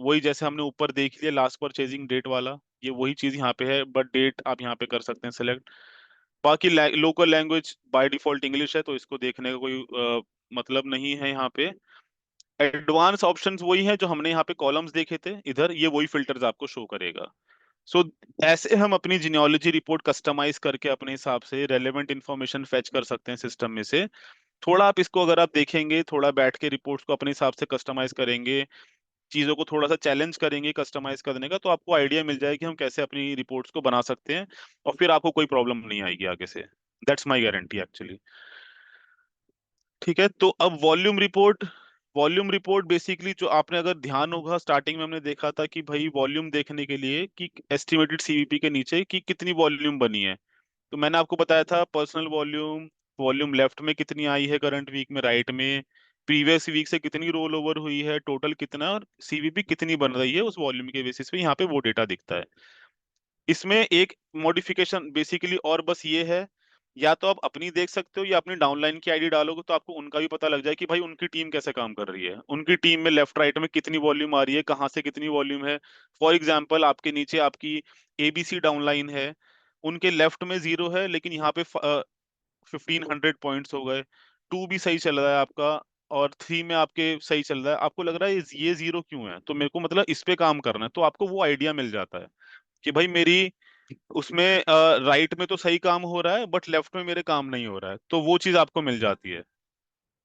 वही जैसे हमने ऊपर देख लिया लास्ट परचेजिंग डेट वाला, ये वही चीज यहाँ पे है, बट डेट आप यहाँ पे कर सकते हैं सेलेक्ट। बाकी local language by default English है तो इसको देखने का कोई मतलब नहीं है यहाँ पे। एडवांस ऑप्शंस वही है जो हमने यहाँ पे कॉलम्स देखे थे, इधर ये वही फिल्टर्स आपको शो करेगा। सो ऐसे हम अपनी जिनियोलॉजी रिपोर्ट कस्टमाइज करके अपने हिसाब से रेलेवेंट इंफॉर्मेशन फेच कर सकते हैं सिस्टम में से। थोड़ा आप इसको अगर आप देखेंगे, थोड़ा बैठ के रिपोर्ट्स को अपने हिसाब से कस्टमाइज करेंगे, चीजों को थोड़ा सा चैलेंज करेंगे कस्टमाइज करने का, तो आपको आइडिया मिल जाए कि हम कैसे अपनी रिपोर्ट्स को बना सकते हैं, और फिर आपको कोई प्रॉब्लम नहीं आएगी आगे से। That's my guarantee actually. ठीक है, तो अब वॉल्यूम रिपोर्ट बेसिकली, जो आपने अगर ध्यान होगा स्टार्टिंग में हमने देखा था कि भाई वॉल्यूम देखने के लिए कि एस्टिमेटेड सीवीपी के नीचे कि कितनी वॉल्यूम बनी है, तो मैंने आपको बताया था पर्सनल वॉल्यूम, वॉल्यूम लेफ्ट में कितनी आई है करंट वीक में, राइट में प्रीवियस वीक से कितनी रोल ओवर हुई है, टोटल कितना, और सीवीपी कितनी बन रही है उस वॉल्यूम के बेसिस पे यहाँ पे वो डेटा दिखता है। इसमें एक मॉडिफिकेशन बेसिकली और बस ये है, या तो आप अपनी देख सकते हो या अपनी डाउनलाइन की आईडी डालोगे तो आपको उनका भी पता लग जाए कि भाई उनकी टीम कैसे काम कर रही है, उनकी टीम में लेफ्ट राइट में कितनी वॉल्यूम आ रही है, कहाँ से कितनी वॉल्यूम है। फॉर एग्जांपल आपके नीचे आपकी एबीसी डाउनलाइन है, उनके लेफ्ट में 0 है लेकिन यहाँ पे 1500 पॉइंट्स हो गए, 2 भी सही चल रहा है आपका, और 3 में आपके सही चल रहा है, आपको लग रहा है ये 0 क्यों है, तो मेरे को मतलब इस पे काम करना है, तो आपको वो आइडिया मिल जाता है कि भाई मेरी उसमें राइट में तो सही काम हो रहा है बट लेफ्ट में मेरे काम नहीं हो रहा है, तो वो चीज आपको मिल जाती है।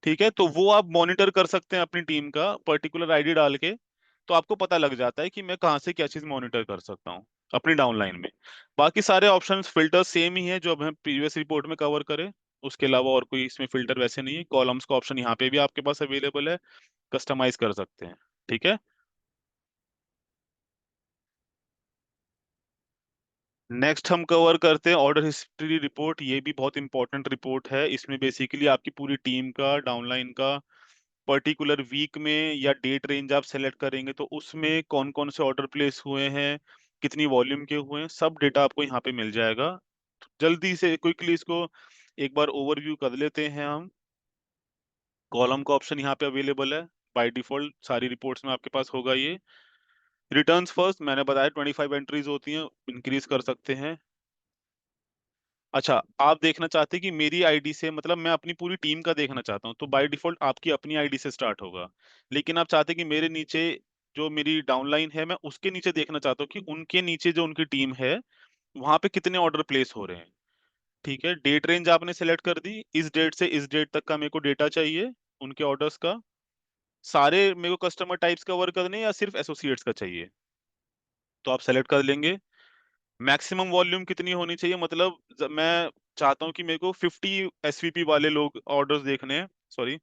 ठीक है, तो वो आप मॉनिटर कर सकते हैं अपनी टीम का पर्टिकुलर आईडी डाल के, तो आपको पता लग जाता है कि मैं कहाँ से क्या चीज मॉनिटर कर सकता हूँ अपनी डाउनलाइन में। बाकी सारे ऑप्शंस फिल्टर सेम ही है जो अब हम प्रीवियस रिपोर्ट में कवर करें, उसके अलावा और कोई इसमें फिल्टर वैसे नहीं है। कॉलम्स का ऑप्शन यहाँ पे भी आपके पास अवेलेबल है, कस्टमाइज कर सकते हैं। ठीक है, नेक्स्ट हम कवर करते हैं ऑर्डर हिस्ट्री रिपोर्ट। ये भी बहुत इंपॉर्टेंट रिपोर्ट है, इसमें बेसिकली आपकी पूरी टीम का डाउनलाइन का पर्टिकुलर वीक में या डेट रेंज आप सेलेक्ट करेंगे तो उसमें कौन कौन से ऑर्डर प्लेस हुए हैं, कितनी वॉल्यूम के हुए हैं, सब डेटा आपको यहाँ पे मिल जाएगा। जल्दी से क्विकली इसको एक बार ओवरव्यू कर लेते हैं हम। कॉलम का ऑप्शन यहाँ पे अवेलेबल है, बाय डिफॉल्ट सारी रिपोर्ट्स में आपके पास होगा ये। रिटर्न्स फर्स्ट मैंने बताया 25 एंट्रीज होती हैं, इंक्रीज कर सकते हैं। अच्छा, आप देखना चाहते हैं कि मेरी आईडी से, मतलब मैं अपनी पूरी टीम का देखना चाहता हूँ, तो बाय डिफॉल्ट आपकी अपनी आईडी से स्टार्ट होगा, लेकिन आप चाहते हैं कि मेरे नीचे जो मेरी डाउनलाइन है मैं उसके नीचे देखना चाहता हूँ कि उनके नीचे जो उनकी टीम है वहां पे कितने ऑर्डर प्लेस हो रहे हैं। ठीक है, डेट रेंज आपने सेलेक्ट कर दी, इस डेट से इस डेट तक का मेरे को डेटा चाहिए उनके ऑर्डर्स का। सारे मेरे को कस्टमर टाइप्स कवर करने हैं या सिर्फ एसोसिएट्स का चाहिए, तो आप सेलेक्ट कर लेंगे। मैक्सिमम वॉल्यूम कितनी होनी चाहिए, मतलब मैं चाहता हूँ कि मेरे को 50 एसवीपी वाले लोग ऑर्डर्स देखने हैं, सॉरी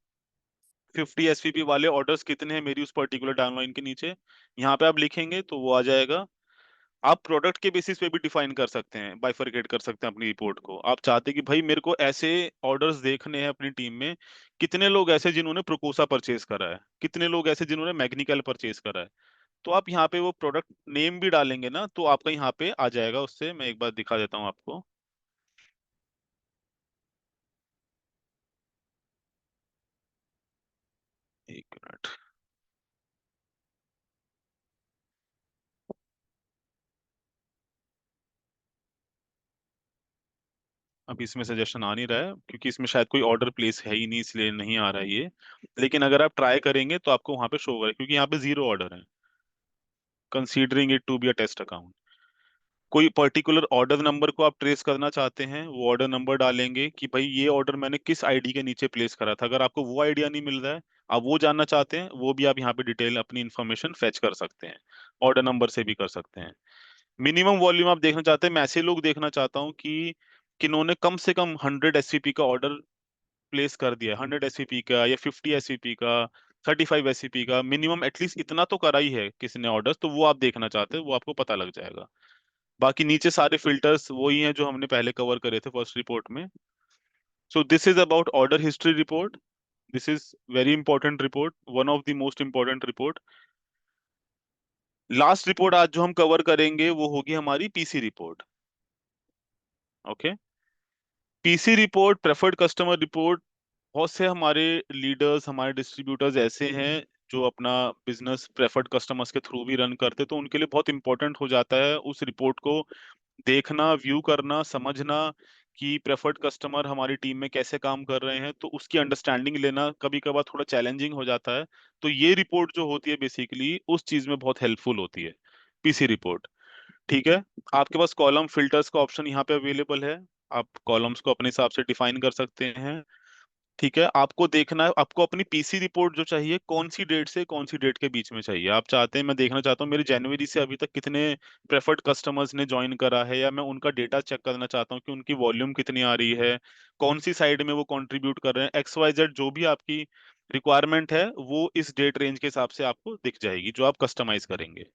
50 एसवीपी वाले ऑर्डर्स कितने हैं मेरी उस पर्टिकुलर डाउनलाइन के नीचे, यहाँ पे आप लिखेंगे तो वो आ जाएगा। आप प्रोडक्ट के बेसिस पे भी डिफाइन कर सकते हैं, बाइफरकेट कर सकते हैं अपनी रिपोर्ट को। आप चाहते हैं कि भाई मेरे को ऐसे ऑर्डर्स देखने हैं अपनी टीम में, कितने लोग ऐसे जिन्होंने प्रोकोसा परचेज करा है, कितने लोग ऐसे जिन्होंने मैग्निकल परचेज करा है, तो आप यहाँ पे वो प्रोडक्ट नेम भी डालेंगे ना तो आपका यहाँ पे आ जाएगा। उससे मैं एक बार दिखा देता हूँ आपको, एक मिनट। अभी इसमें सजेशन आ नहीं रहा है क्योंकि इसमें शायद कोई ऑर्डर प्लेस है ही नहीं, इसलिए नहीं आ रहा है ये, लेकिन अगर आप ट्राई करेंगे तो आपको वहां पे शो होगा क्योंकि यहाँ पे 0 ऑर्डर है, considering it to be a test account. कोई पर्टिकुलर ऑर्डर नंबर को आप ट्रेस करना चाहते हैं, वो ऑर्डर नंबर डालेंगे कि भाई ये ऑर्डर मैंने किस आईडी के नीचे प्लेस करा था। अगर आपको वो आइडिया नहीं मिल रहा है, आप वो जानना चाहते हैं, वो भी आप यहाँ पे डिटेल अपनी इन्फॉर्मेशन फेच कर सकते हैं, ऑर्डर नंबर से भी कर सकते हैं। मिनिमम वॉल्यूम आप देखना चाहते हैं, मैं ऐसे लोग देखना चाहता हूँ कि किन्होंने कम से कम 100 एसवीपी का ऑर्डर प्लेस कर दिया है, 100 एसवीपी का या 50 एसवीपी का, 35 एसवीपी का, मिनिमम एटलीस्ट इतना तो करा ही है किसी ने ऑर्डर, तो वो आप देखना चाहते हैं, वो आपको पता लग जाएगा। बाकी नीचे सारे फिल्टर्स वही हैं जो हमने पहले कवर करे थे फर्स्ट रिपोर्ट में। So this is about order history report. This is very important report, one of the most important report. Last report आज जो हम कवर करेंगे वो होगी हमारी PC report. Okay, PC report, preferred customer report. बहुत से हमारे लीडर्स, हमारे डिस्ट्रीब्यूटर्स ऐसे हैं जो अपना बिजनेस प्रेफर्ड कस्टमर्स के थ्रू भी रन करते, तो उनके लिए बहुत इंपॉर्टेंट हो जाता है उस रिपोर्ट को देखना, व्यू करना, समझना कि प्रेफर्ड कस्टमर हमारी टीम में कैसे काम कर रहे हैं, तो उसकी अंडरस्टैंडिंग लेना कभी कभार थोड़ा चैलेंजिंग हो जाता है। तो ये रिपोर्ट जो होती है बेसिकली उस चीज में बहुत हेल्पफुल होती है, पीसी रिपोर्ट। ठीक है, आपके पास कॉलम फिल्टर्स का ऑप्शन यहाँ पे अवेलेबल है, आप कॉलम्स को अपने हिसाब से डिफाइन कर सकते हैं। ठीक है, आपको देखना है, आपको अपनी पीसी रिपोर्ट जो चाहिए कौन सी डेट से कौन सी डेट के बीच में चाहिए। आप चाहते हैं, मैं देखना चाहता हूँ मेरे जनवरी से अभी तक कितने प्रेफर्ड कस्टमर्स ने ज्वाइन करा है, या मैं उनका डेटा चेक करना चाहता हूँ कि उनकी वॉल्यूम कितनी आ रही है, कौन सी साइड में वो कंट्रीब्यूट कर रहे हैं, एक्स वाई जेड जो भी आपकी रिक्वायरमेंट है वो इस डेट रेंज के हिसाब से आपको दिख जाएगी जो आप कस्टमाइज करेंगे।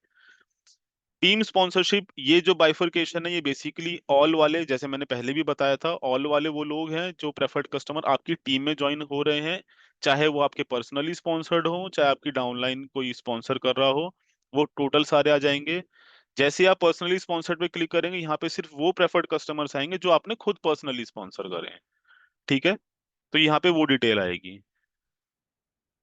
टीम स्पॉन्सरशिप, ये जो बाइफरकेशन है ये बेसिकली ऑल वाले, जैसे मैंने पहले भी बताया था, ऑल वाले वो लोग हैं जो प्रेफर्ड कस्टमर आपकी टीम में ज्वाइन हो रहे हैं, चाहे वो आपके पर्सनली स्पॉन्सर्ड हो, चाहे आपकी डाउनलाइन कोई स्पॉन्सर कर रहा हो, वो टोटल सारे आ जाएंगे। जैसे ही आप पर्सनली स्पॉन्सर्ड पे क्लिक करेंगे, यहाँ पे सिर्फ वो प्रेफर्ड कस्टमर्स आएंगे जो आपने खुद पर्सनली स्पॉन्सर करे हैं। ठीक है, तो यहाँ पे वो डिटेल आएगी।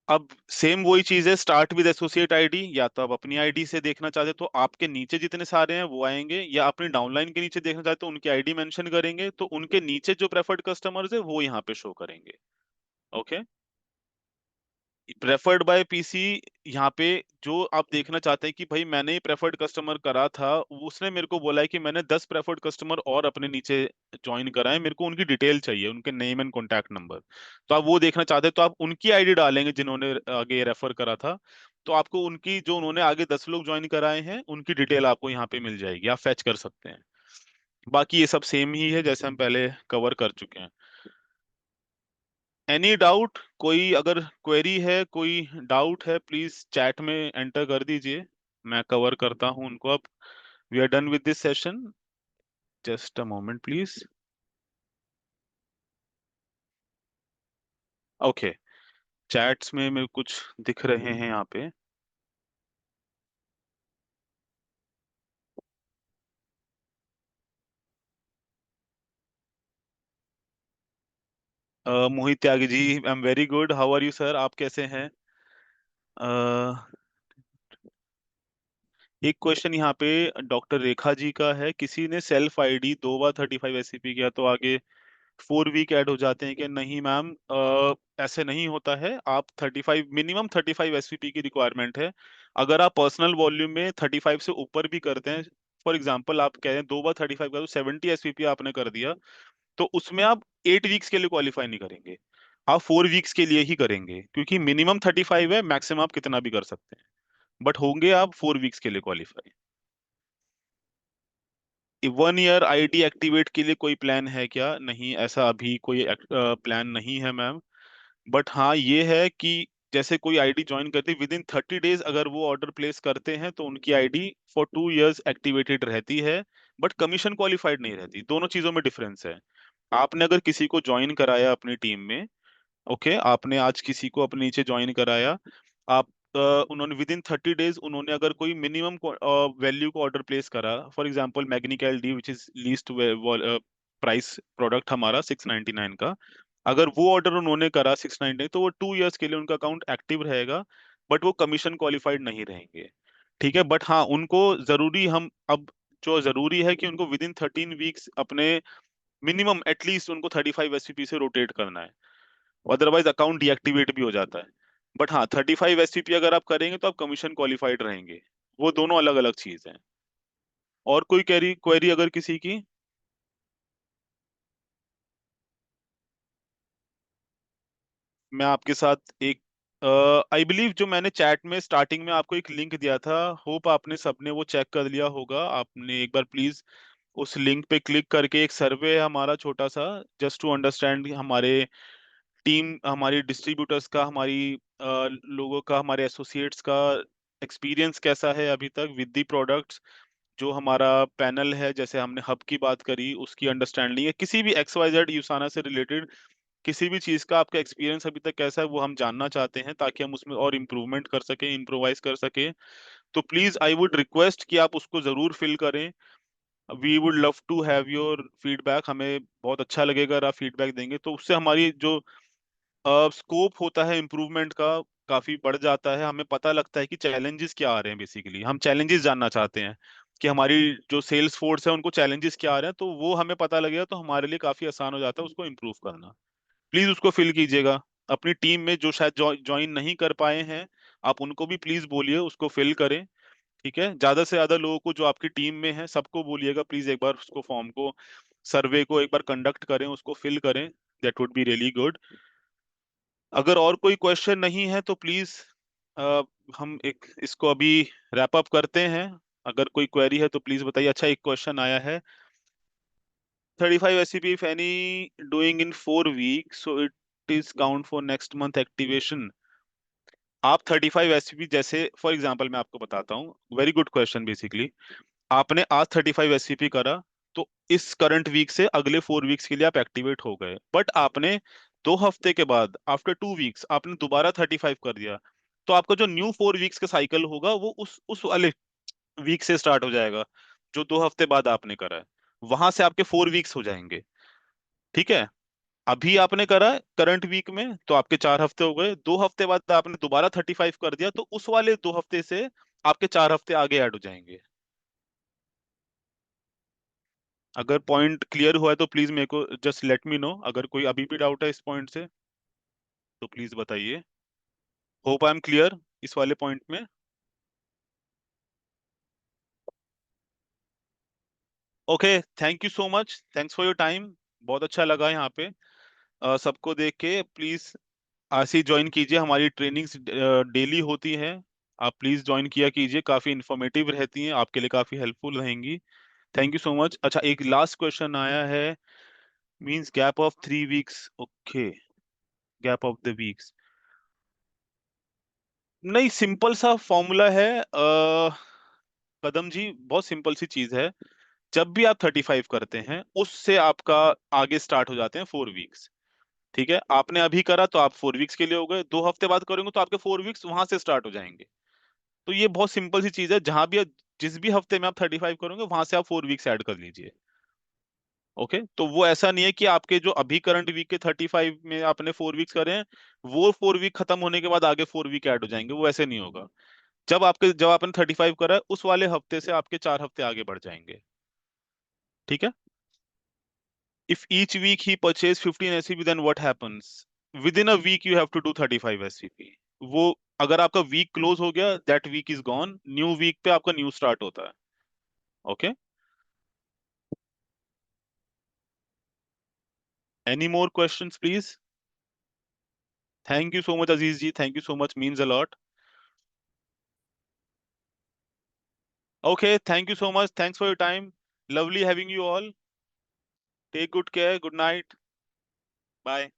अब सेम वही चीज है, स्टार्ट विद एसोसिएट आईडी, या तो आप अपनी आईडी से देखना चाहते तो आपके नीचे जितने सारे हैं वो आएंगे, या अपनी डाउनलाइन के नीचे देखना चाहते तो उनकी आईडी मेंशन करेंगे तो उनके नीचे जो प्रेफर्ड कस्टमर्स है वो यहाँ पे शो करेंगे। ओके, प्रेफर्ड बाय पीसी, यहाँ पे जो आप देखना चाहते हैं कि भाई मैंने ही प्रेफर्ड कस्टमर करा था, उसने मेरे को बोला है कि मैंने 10 प्रेफर्ड कस्टमर और अपने नीचे ज्वाइन करा है, मेरे को उनकी डिटेल चाहिए, उनके नेम एंड कॉन्टैक्ट नंबर। तो आप वो देखना चाहते हैं तो आप उनकी आईडी डालेंगे जिन्होंने आगे रेफर करा था, तो आपको उनकी, जो उन्होंने आगे 10 लोग ज्वाइन कराए हैं उनकी डिटेल आपको यहाँ पे मिल जाएगी, आप फेच कर सकते हैं। बाकी ये सब सेम ही है जैसे हम पहले कवर कर चुके हैं। एनी डाउट, कोई अगर क्वेरी है, कोई डाउट है, प्लीज चैट में एंटर कर दीजिए, मैं कवर करता हूं उनको। अब we are done with this session, just a moment please. Okay, chats में मेरे कुछ दिख रहे हैं यहाँ पे। Mohit Tyagi ji, I am very good, how are you sir, आप कैसे हैं? अ, एक क्वेश्चन यहाँ पे डॉक्टर रेखा जी का है, किसी ने सेल्फ आईडी 2 बार 35 एससीपी किया तो आगे 4 वीक ऐड हो जाते हैं कि नहीं मैम? ऐसे नहीं होता है, आप 35, मिनिमम 35 एसवीपी की रिक्वायरमेंट है। अगर आप पर्सनल वॉल्यूम में 35 से ऊपर भी करते हैं, फॉर एग्जांपल आप कह रहे हैं 2 बार 35 का तो 70 एसवीपी आपने कर दिया, तो उसमें आप 8 वीक्स के लिए क्वालिफाई नहीं करेंगे, आप 4 वीक्स के लिए ही करेंगे, क्योंकि मिनिमम 35 है, मैक्सिमम आप कितना भी कर सकते हैं, बट होंगे आप 4 वीक्स के लिए क्वालिफाई। 1 ईयर आईडी एक्टिवेट के लिए कोई प्लान है क्या? नहीं, ऐसा अभी कोई प्लान नहीं है मैम। बट हाँ ये है कि जैसे कोई आईडी ज्वाइन करती, विद इन 30 डेज अगर वो ऑर्डर प्लेस करते हैं तो उनकी आईडी फॉर 2 ईयर्स एक्टिवेटेड रहती है, बट कमीशन क्वालिफाइड नहीं रहती, दोनों चीजों में डिफरेंस है। आपने अगर किसी को ज्वाइन कराया अपनी टीम में, ओके, आपने आज किसी को अपने नीचे ज्वाइन कराया, आप उन्होंने विद इन 30 डेज उन्होंने अगर कोई मिनिमम वैल्यू को ऑर्डर प्लेस करा, फॉर एग्जांपल मैग्नीकैल D which is least price product हमारा 699 का, अगर वो ऑर्डर उन्होंने करा 699, तो वो 2 ईयर्स के लिए उनका अकाउंट एक्टिव रहेगा, बट वो कमीशन क्वालिफाइड नहीं रहेंगे। ठीक है, बट हाँ उनको जरूरी, हम अब जो जरूरी है कि उनको विद इन 13 वीक्स अपने मिनिमम एटलीस्ट उनको 35 एसपीपी से रोटेट करना है, अदरवाइज अकाउंट डीएक्टिवेट भी हो जाता है। बट हाँ 35 एसपीपी अगर आप करेंगे तो आप कमीशन क्वालिफाइड रहेंगे, वो दोनों अलग अलग चीज हैं। और कोई क्वेरी क्वेरी अगर किसी की? मैं आपके साथ एक, आई बिलीव जो मैंने चैट में स्टार्टिंग में आपको एक लिंक दिया था, होप आपने सबने वो चेक कर लिया होगा, आपने एक बार प्लीज उस लिंक पे क्लिक करके, एक सर्वे है हमारा छोटा सा, जस्ट टू अंडरस्टैंड हमारे टीम, हमारी डिस्ट्रीब्यूटर्स का, हमारी लोगों का, हमारे एसोसिएट्स का एक्सपीरियंस कैसा है अभी तक विद दी प्रोडक्ट्स। जो हमारा पैनल है, जैसे हमने हब की बात करी, उसकी अंडरस्टैंडिंग है, किसी भी एक्स वाई जेड यूसाना से रिलेटेड किसी भी चीज का आपका एक्सपीरियंस अभी तक कैसा है वो हम जानना चाहते हैं, ताकि हम उसमें और इम्प्रूवमेंट कर सकें, इम्प्रोवाइज कर सकें। तो प्लीज आई वुड रिक्वेस्ट कि आप उसको जरूर फिल करें। We would love to have your feedback, हमें बहुत अच्छा लगेगा अगर आप फीडबैक देंगे, तो उससे हमारी जो स्कोप होता है इम्प्रूवमेंट का काफी बढ़ जाता है, हमें पता लगता है कि चैलेंजेस क्या आ रहे हैं, बेसिकली हम चैलेंजेस जानना चाहते हैं कि हमारी जो सेल्स फोर्स है उनको चैलेंजेस क्या आ रहे हैं, तो वो हमें पता लगेगा तो हमारे लिए काफी आसान हो जाता है उसको इम्प्रूव करना। प्लीज उसको फिल कीजिएगा। अपनी टीम में जो शायद ज्वाइन नहीं कर पाए हैं, आप उनको भी प्लीज बोलिए उसको फिल करें। ठीक है, ज्यादा से ज्यादा लोगों को जो आपकी टीम में है सबको बोलिएगा प्लीज एक बार उसको फॉर्म को, सर्वे को एक बार कंडक्ट करें, उसको फिल करें, that would be really good. अगर और कोई क्वेश्चन नहीं है तो प्लीज हम एक इसको अभी रैप अप करते हैं। अगर कोई क्वेरी है तो प्लीज बताइए। अच्छा, एक क्वेश्चन आया है। 35 SCP if any doing in 4 weeks, so it is count for next month activation। आप 35 SCP, जैसे फॉर एग्जांपल मैं आपको बताता हूँ, वेरी गुड क्वेश्चन। बेसिकली आपने आज 35 SCP करा, तो इस करंट वीक से अगले 4 वीक्स के लिए आप एक्टिवेट हो गए। बट आपने 2 हफ्ते के बाद, आफ्टर 2 वीक्स, आपने दोबारा 35 कर दिया, तो आपका जो न्यू 4 वीक्स का साइकिल होगा वो उस वाले वीक से स्टार्ट हो जाएगा जो 2 हफ्ते बाद आपने करा है। वहां से आपके 4 वीक्स हो जाएंगे। ठीक है। अभी आपने करा करंट वीक में तो आपके 4 हफ्ते हो गए। 2 हफ्ते बाद आपने दोबारा 35 कर दिया, तो उस वाले 2 हफ्ते से आपके 4 हफ्ते आगे ऐड हो जाएंगे। अगर पॉइंट क्लियर हुआ है तो प्लीज मेरे को जस्ट लेट मी नो। अगर कोई अभी भी डाउट है इस पॉइंट से तो प्लीज बताइए। होप आई एम क्लियर इस वाले पॉइंट में। Okay, thank you so much, thanks for your time. बहुत अच्छा लगा यहाँ पे सबको देख के। प्लीज ऐसे ही ज्वाइन कीजिए, हमारी ट्रेनिंग्स डेली होती है। आप प्लीज ज्वाइन किया कीजिए, काफी इंफॉर्मेटिव रहती हैं, आपके लिए काफी हेल्पफुल रहेंगी। Thank you so much. अच्छा, एक लास्ट क्वेश्चन आया है। Means gap of 3 weeks. Okay, gap of the weeks. नहीं, सिंपल सा फॉर्मूला है कदम जी, बहुत सिंपल सी चीज है। जब भी आप 35 करते हैं उससे आपका आगे स्टार्ट हो जाते हैं 4 वीक्स। ठीक है, आपने अभी करा तो आप 4 वीक्स के लिए हो गए। 2 हफ्ते बाद करेंगे तो आपके 4 वीक्स वहां से स्टार्ट हो जाएंगे। तो ये बहुत सिंपल सी चीज है। जहां भी जिस भी हफ्ते में आप 35 करोगे वहां से आप 4 वीक्स ऐड कर लीजिए। ओके, तो वो ऐसा नहीं है कि आपके जो अभी करंट वीक के 35 में आपने 4 वीक्स करे हैं, वो 4 वीक खत्म होने के बाद आगे 4 वीक ऐड हो जाएंगे। वो ऐसे नहीं होगा। जब आपने 35 करा है उस वाले हफ्ते से आपके 4 हफ्ते आगे बढ़ जाएंगे। ठीक है। If each week he purchase 15 SCP, then what happens? Within a week you have to do 35 SCP. वो अगर आपका वीक क्लोज हो गया, that week is gone, new week पे आपका न्यू स्टार्ट होता है। Okay. Any more questions please? Thank you so much Aziz ji, thank you so much, means a lot. Okay, thank you so much, thanks for your time. Lovely having you all. Take good care, good night, bye.